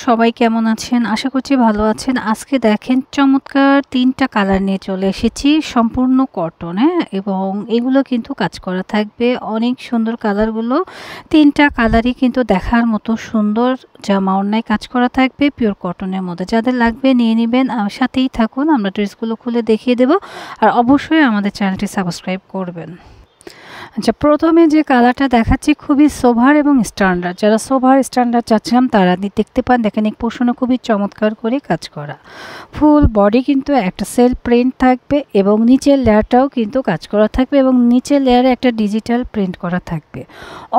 সবাই কেমন আছেন? আশা করছি ভালো আছেন। আজকে দেখেন চমৎকার ৩ টা কালার নিয়ে চলে এসেছি। সম্পূর্ণ কটন, হ্যাঁ? এবং এগুলো কিন্তু কাজ করা থাকবে। অনেক সুন্দর কালারগুলো। ৩ টা কালারই কিন্তু দেখার মতো সুন্দর। জামা ওড়নায় কাজ করা থাকবে পিওর কটনের মধ্যে। যাদের লাগবে নিয়ে নিবেন। সাথেই থাকুন। আমরা ড্রেসগুলো খুলে দেখিয়ে দেব। আর অবশ্যই আমাদের চ্যানেলটি সাবস্ক্রাইব করবেন। আচ্ছা, প্রথমে যে কালারটা দেখাচ্ছি খুবই সোভার এবং স্ট্যান্ডার্ড। যারা সোভার স্ট্যান্ডার্ড চাচ্ছিলাম তারা দেখতে পান, দেখেন এই পোর্শনে খুবই চমৎকার করে কাজ করা। ফুল বডি কিন্তু একটা সেলফ প্রিন্ট থাকবে এবং নিচের লেয়ারটাও কিন্তু কাজ করা থাকবে এবং নিচের লেয়ারে একটা ডিজিটাল প্রিন্ট করা থাকবে।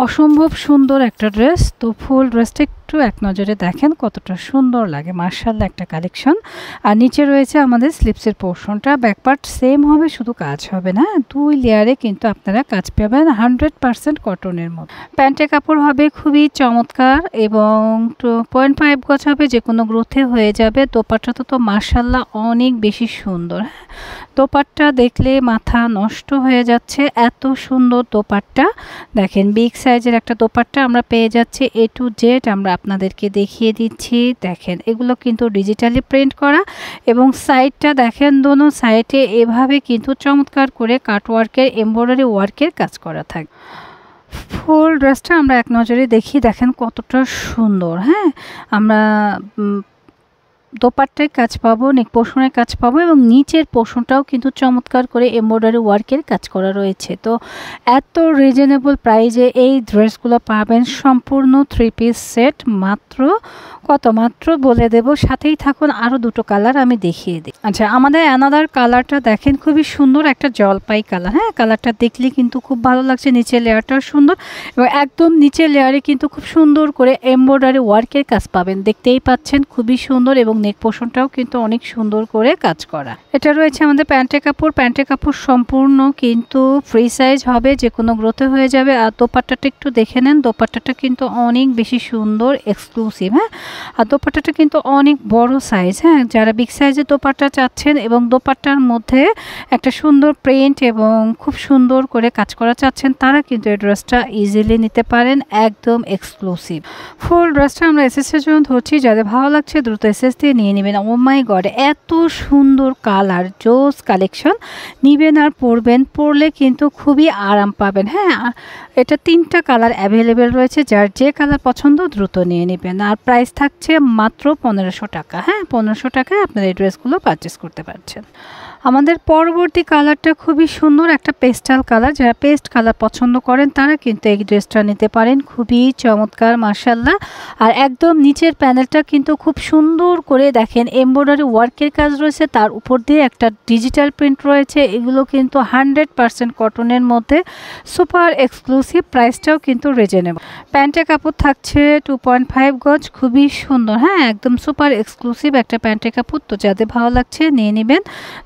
অসম্ভব সুন্দর একটা ড্রেস। তো ফুল ড্রেসটা একটু এক নজরে দেখেন কতটা সুন্দর লাগে। মার্শাল্লাহ একটা কালেকশন। আর নিচে রয়েছে আমাদের স্লিপসের পোর্শনটা। ব্যাকপার্ট সেম হবে, শুধু কাজ হবে না, 2 লেয়ারে কিন্তু আপনারা কাজ পাবেন 100% কটনের মধ্যে। প্যান্টের কাপড় হবে খুবই চমৎকার এবং 2.5 গজ হবে, যে কোনো গ্রোথে হয়ে যাবে। দোপাট্টাটা তো মার্শাল্লাহ অনেক বেশি সুন্দর। দোপাট্টা দেখলে মাথা নষ্ট হয়ে যাচ্ছে, এত সুন্দর দোপাট্টা। দেখেন বিগ সাইজের একটা দোপাট্টা আমরা পেয়ে যাচ্ছি A to Z। আমরা আপনাদেরকে দেখিয়ে দিচ্ছি। দেখেন এগুলো কিন্তু ডিজিটালি প্রিন্ট করা এবং সাইডটা দেখেন, দোনো সাইডে এভাবে কিন্তু চমৎকার করে কাটওয়ার্কের এমব্রয়ডারি ওয়ার্কের কাজ করা থাকে। ফুল ড্রেসটা আমরা এক নজরে দেখি, দেখেন কতটা সুন্দর। হ্যাঁ, আমরা দোপাট্টায় কাজ পাবো, নেক পোর্শনের কাজ পাবো এবং নিচের পোর্শনটাও কিন্তু চমৎকার করে এমব্রয়ডারি ওয়ার্কের কাজ করা রয়েছে। তো এত রিজনেবল প্রাইজে এই ড্রেসগুলো পাবেন সম্পূর্ণ 3 পিস সেট। মাত্র কত? মাত্র বলে দেব, সাথেই থাকুন। আরও দুটো কালার আমি দেখিয়ে দিই। আচ্ছা, আমাদের অ্যানাদার কালারটা দেখেন খুবই সুন্দর একটা জলপাই কালার। হ্যাঁ, কালারটা দেখলে কিন্তু খুব ভালো লাগছে। নিচের লেয়ারটাও সুন্দর এবং একদম নিচের লেয়ারে কিন্তু খুব সুন্দর করে এমব্রয়ডারি ওয়ার্কের কাজ পাবেন। দেখতেই পাচ্ছেন খুবই সুন্দর এবং নেক পোর্শনটাও কিন্তু অনেক সুন্দর করে কাজ করা। এটা রয়েছে আমাদের প্যান্টের কাপড়। প্যান্টের কাপড় সম্পূর্ণ কিন্তু ফ্রি সাইজ হবে, যে কোনো গ্রোথে হয়ে যাবে। আর দোপাট্টাটা একটু দেখে নেন, দোপাট্টাটা কিন্তু অনেক বেশি সুন্দর, এক্সক্লুসিভ। হ্যাঁ, আর দোপাট্টাটা কিন্তু অনেক বড় সাইজ। হ্যাঁ, যারা বিগ সাইজের দোপাট্টা চাচ্ছেন এবং দোপাট্টার মধ্যে একটা সুন্দর প্রিন্ট এবং খুব সুন্দর করে কাজ করা চাচ্ছেন, তারা কিন্তু এই ড্রেসটা ইজিলি নিতে পারেন, একদম এক্সক্লুসিভ। ফুল ড্রেসটা আমরা এসএসের জন্য ধরছি। যাদের ভালো লাগছে দ্রুত এসএস দিয়ে নিয়ে নেবেন। ও মাই গড, এত সুন্দর কালার, জোস কালেকশন। নিবেন আর পরবেন, পরলে কিন্তু খুবই আরাম পাবেন। হ্যাঁ, এটা 3টা কালার অ্যাভেলেবেল রয়েছে। যার যে কালার পছন্দ দ্রুত নিয়ে নেবেন। আর প্রাইস থাকছে মাত্র 1500 টাকা। হ্যাঁ, 1500 টাকায় আপনারা এই ড্রেসগুলো পারচেস করতে পারছেন। আমাদের পরবর্তী কালারটা খুবই সুন্দর, একটা পেস্টাল কালার। যারা পেস্ট কালার পছন্দ করেন তারা কিন্তু এই ড্রেসটা নিতে পারেন। খুবই চমৎকার মাশাআল্লাহ। আর একদম নিচের প্যানেলটা কিন্তু খুব সুন্দর করে দেখেন এমব্রয়ডারি ওয়ার্কের কাজ রয়েছে, তার উপর দিয়ে একটা ডিজিটাল প্রিন্ট রয়েছে। এগুলো কিন্তু 100% কটনের মধ্যে, সুপার এক্সক্লুসিভ। প্রাইসটাও কিন্তু রিজনেবল। প্যান্টের কাপড় থাকছে 2.5 গজ, খুবই সুন্দর। হ্যাঁ, একদম সুপার এক্সক্লুসিভ একটা প্যান্টের কাপড়। তো যাদের ভালো লাগছে নিয়ে নেবেন।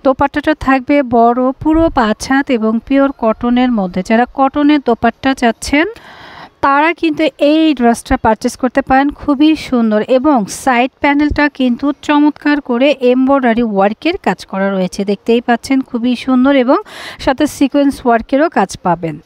দোপাট্টাটা থাকবে বড়, পুরো 5 হাত এবং পিওর কটনের মধ্যে। যারা কটনের দোপাট্টা চাচ্ছেন তারা কিন্তু এই ড্রেসটা পারচেস করতে পারেন। খুবই সুন্দর এবং সাইড প্যানেলটা কিন্তু চমৎকার করে এমব্রয়ডারি ওয়ার্কের কাজ করা রয়েছে। দেখতেই পাচ্ছেন খুবই সুন্দর এবং সাথে সিকোয়েন্স ওয়ার্কেরও কাজ পাবেন।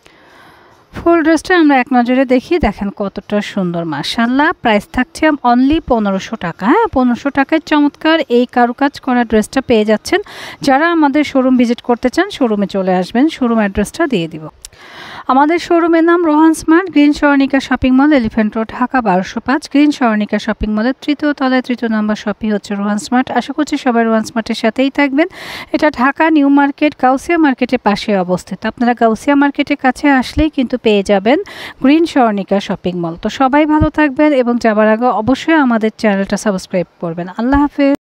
ফুল ড্রেসটা আমরা এক নজরে দেখি, দেখেন কতটা সুন্দর মাশাআল্লাহ। প্রাইস থাকছে অনলি 1500 টাকা। হ্যাঁ, 1500 টাকায় চমৎকার এই কারুকাজ করা ড্রেসটা পেয়ে যাচ্ছেন। যারা আমাদের শোরুম ভিজিট করতে চান শোরুমে চলে আসবেন। শোরুম অ্যাড্রেসটা দিয়ে দিব। আমাদের শোরুমের নাম Rohan smart, green Swarnika shopping mall, elephant road, Dhaka 1205। Green Swarnika shopping মলের 3য় তলায় 3 নম্বর শপই হচ্ছে রোহান স্মার্ট। আশা করছি সবাই রোহান স্মার্টের সাথেই থাকবেন। এটা ঢাকা নিউ মার্কেট, গাউসিয়া মার্কেটের পাশে অবস্থিত। আপনারা গাউসিয়া মার্কেটের কাছে আসলেই কিন্তু পেয়ে যাবেন গ্রিন স্বর্ণিকা শপিং মল। তো সবাই ভালো থাকবেন এবং যাবার আগে অবশ্যই আমাদের চ্যানেলটা সাবস্ক্রাইব করবেন। আল্লাহ হাফেজ।